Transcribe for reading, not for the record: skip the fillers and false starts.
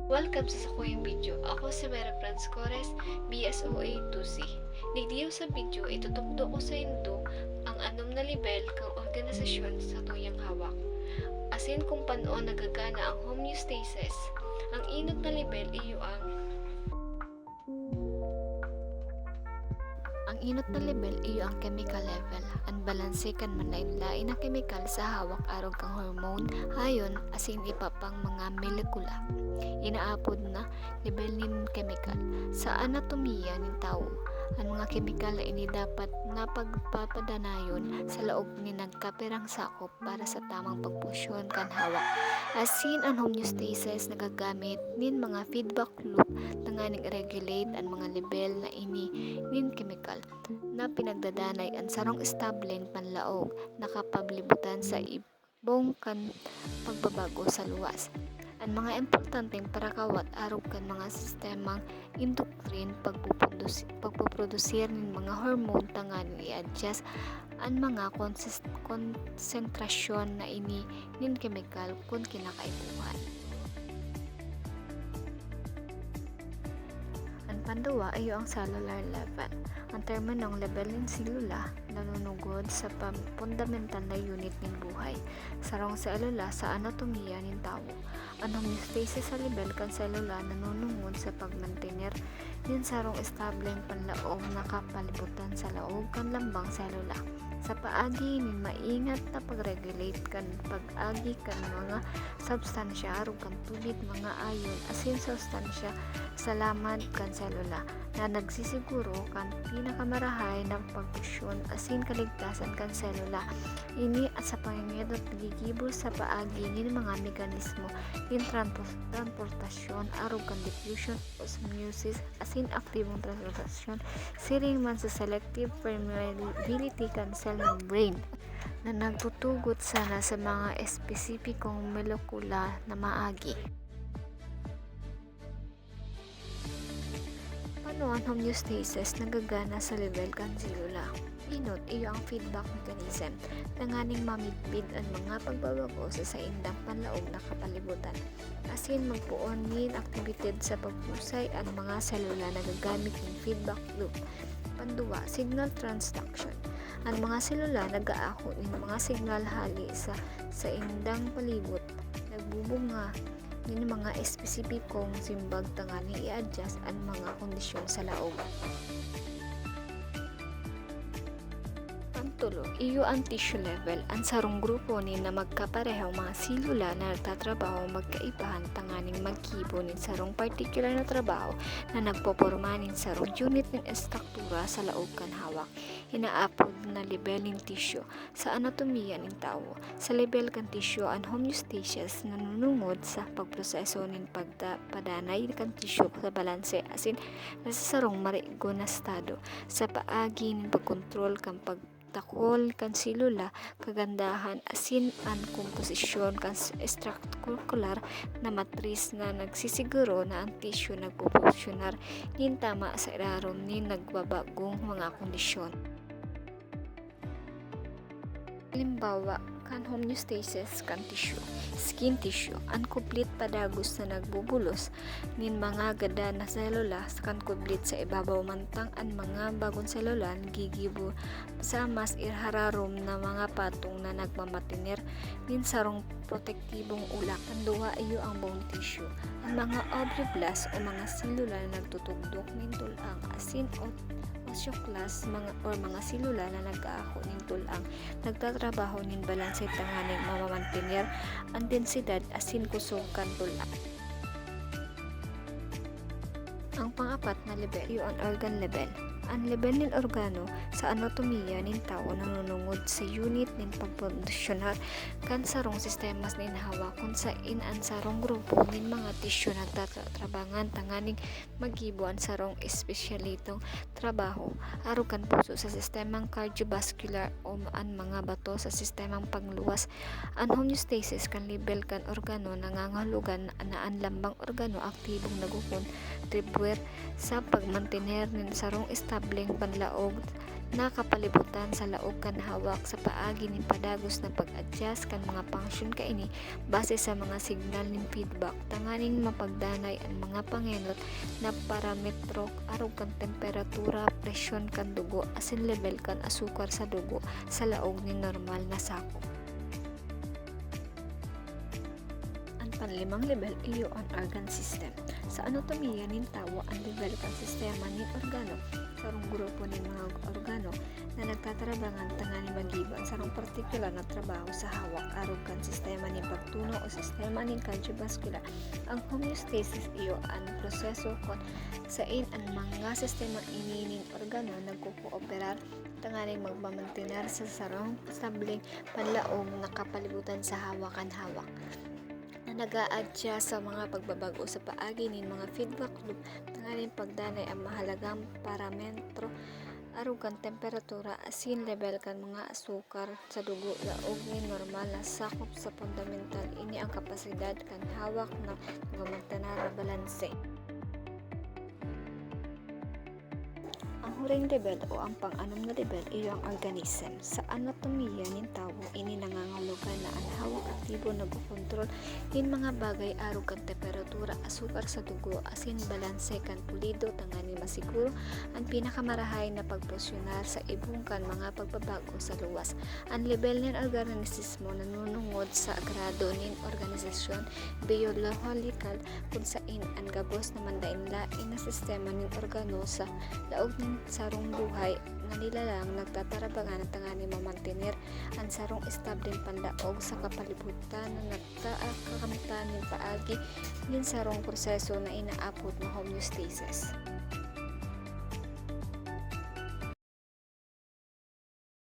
Welcome sa sakuyang video. Ako si Vera Franz Cores, BSOA 2C. Nagdiyaw sa video, itutugdo ko sa Indo ang anom na libel kang organisasyon sa tuyang hawak. Asin kung paano nagagana ang homeostasis. Ang inot na libel iyo ang inot na level iyo ang chemical level. Ang balanse kan manlain-lain na chemical sa hawak arog kang hormone ayon asin ipapang mga molekula. Inaapod na level nin chemical. Sa anatomiya nin tao, ang mga chemical na ini dapat napagpapadanayon sa loob ni nagkaperang sakop para sa tamang pagpusyon kan hawak. Asin ang homeostasis nagagamit nin mga feedback loop na nga regulate ang mga level na ini nin chemical na pinagdadanay ang sarong estableng panlaog nakapablibutan sa ibong kan pagbabago sa luwas. Ang mga importanteng parakawat arog kan mga sistemang endocrine pagpuprodusir ng mga hormone tangan i-adjust ang mga konsentrasyon na ini nin chemical kung kinakaibuhan. Ang panduwa ay ang cellular level. Ang termo ng level ng selula nanunugod sa fundamental na unit ng buhay. Sarong selula sa anatomiya ng tao. Ang homeostasis sa level kan selula nanunungod sa pagmantener din sarong estableng panlaog nakapalibutan sa laog kan lambang selula. Sa paagi ni maingat na pag-regulate kan pag-agi kan mga substansya arug kan tubig mga ayon asin substansya sa laman kan selula na nagsisiguro kan pinakamarahay ng pagpusyon asin kaligtasan kan selula. Ini at sa pangingidot gigibo sa paagi ng mga mekanismo in transportasyon arog kan diffusion osmosis asin aktibong transportasyon siring man sa selective permeability kan cell membrane na nagtutugot sana sa mga espesipikong molekula na maagi. Paano ang homeostasis nagagana sa level kan selula? Inot iyo ang feedback mechanism na nganing mamidbid ang mga pagbabago sa indang panlaog na kapalibutan. Asin magpuon nin aktibidad sa pagpusay ang mga selula nagagamit ng feedback loop. Panduwa, signal transduction. Ang mga selula nag-aako ng mga signal hali sa indang palibot, nagbubunga ng mga espesipikong simbag tangani i-adjust ang mga kondisyon sa laog. Pantulo, iyo ang tissue level. Ang sarong grupo ni na magkapareho mga selula na nagtatrabaho magkaibahan tanganing magkibo nin sarong particular na trabaho na nagpoporma nin sarong unit ng estruktura sa laog kan hawak. Inaapod na level ng tissue sa anatomiya ng tao. Sa level kan tissue ang homeostasis nanunungod sa pagproseso ng pagpadanay kan tissue sa balanse asin nasa sarong marigo na estado sa paagi ng pagkontrol kan takol kan selula kagandahan asin ang komposisyon kan structural na matris na nagsisiguro na ang tissue nagpupunsyonar nin tama sa irarom nin nagbabagong mga kondisyon. Halimbawa, kan homeostasis kan tissue, skin tissue, ang complete padagos na nagbubulos nin mga gada na selula kan complete sa ibabaw mantang ang mga bagong selula gigibo sa mas irhararom na mga patong na nagmamatiner nin sarong protektibong ulak. Panduwa iyo ang bone tissue, ang mga oblast o mga selula na nagtutugdok nin tulang asin o osteoclast mga selula na nag-aako nin tulang nagtatrabaho nin balanse tanganing mamamantener ang densidad asin kusog kan tulang. Ang pang-apat na level iyo ang organ level. Ang level ng organo sa anatomiya ng tao nanunungod sa unit ng pagprodusyonar kan sarong sistemas nin hawak kung sa ang sarong grupo ng mga tissue nagtatrabangan tanganing magibo ang sarong espesyalitong trabaho arog kan puso sa sistemang cardiovascular o ang mga bato sa sistemang pangluwas. Ang homeostasis kan level kan organo nangangahulugan na ang lambang organo aktibong nagukon tribuer sa pagmantener ng sarong estableng panlaog nakapalibutan sa laog kan hawak sa paagi ning padagos na pag-adjust kan mga function kaini base sa mga signal ning feedback tanganing mapagdanay ang mga pangenot na parametro aron kan temperatura, presyon kan dugo asin level kan asukar sa dugo sa laog ning normal na sakop. Ang panlimang level iyo ang organ system. Sa anatomiya nin tawo ang level kan sistema nin organo sarong grupo nin mga organo na nagtatrabangan tangani magiban sarong partikular na trabaho sa hawak aron kan sistema nin pagtuno o sistema nin cardiovascular. Ang homeostasis iyo ang proseso kon sain ang mga sistema inining organo nagkukooperar tanganing magmamantenar sa sarong stableng panlaog na kapalibutan sa hawakan-hawak na nag-a-adjust sa mga pagbabago sa paagi nin mga feedback loop tanganing pagdanay ang mahalagang parametro aron kan temperatura asin level kan mga asukar sa dugo laog nin normal na sakop sa fundamental ini ang kapasidad kan hawak na magmamantenar na balanse. Ang huring level o ang pang-anom na level iyo ang organism. Sa anatomiya nin tawo ini nangangahulugan na ang hawak aktibo nagkokontrol nin mga bagay aron kan temperatura, asukar sa dugo asin balanse kan pulido tangani masiguro ang pinakamarahay na pagpresyonar sa ibong kan mga pagbabago sa luwas. Ang level nin organismo nanunungod sa grado nin organisasyon biological kung sain ang gabos na mandainlain na sistema nin organo sa laog nin sarong buhay nga nilalang nagtatarabangan ang tangani mamantener ang sarong estableng panlaog sa kapalibutan na nagkakakamtan nin paagi nin sarong proseso na inaapot na homeostasis.